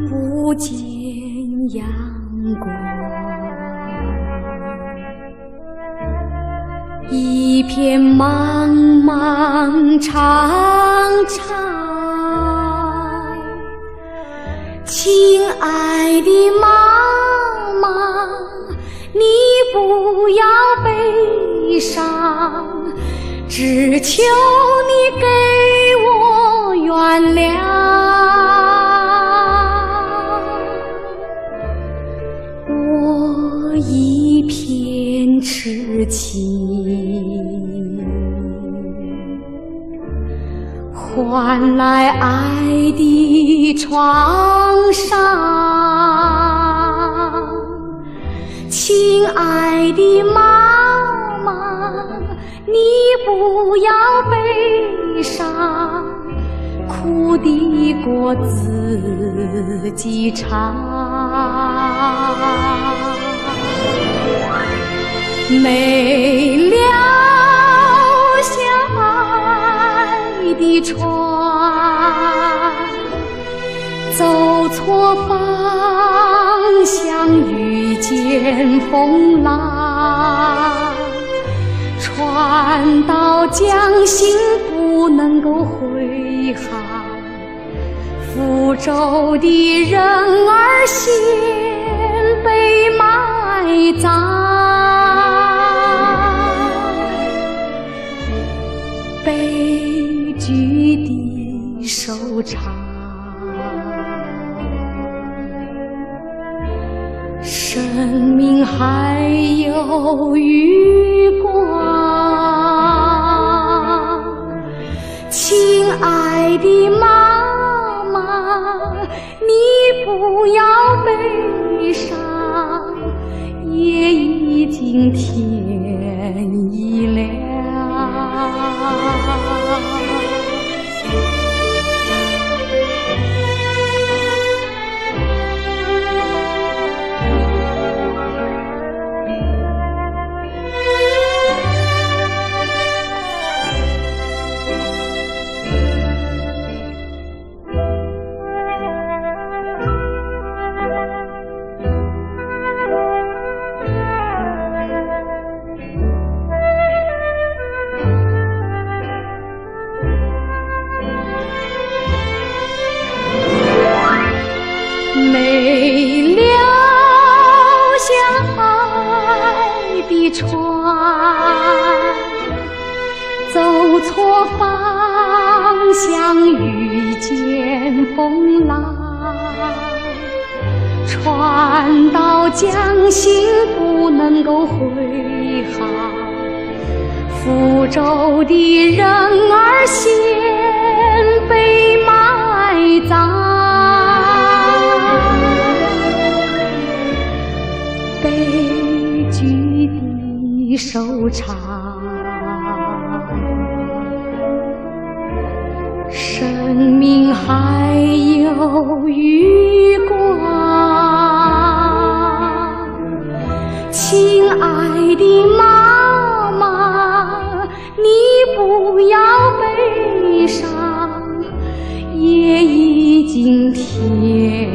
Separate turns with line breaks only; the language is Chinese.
不见阳光，一片茫茫长长。亲爱的妈妈，你不要悲伤，只求你给我原谅。我一片痴情，换来爱的创伤。亲爱的妈妈，你不要悲伤，苦的歌自己唱。没了相爱的船，走错方向遇见风浪，船到江心不能够回航，福州的人儿先被埋葬。悲剧的收场，生命还有余光。亲爱的妈妈，你不要悲伤，夜已经天已亮。没了相爱的船，走错方向遇见风浪，船到江心不能够回航，福州的人儿先被埋葬。悲剧的收场，生命还有余光。亲爱的妈妈，你不要悲伤，夜已经天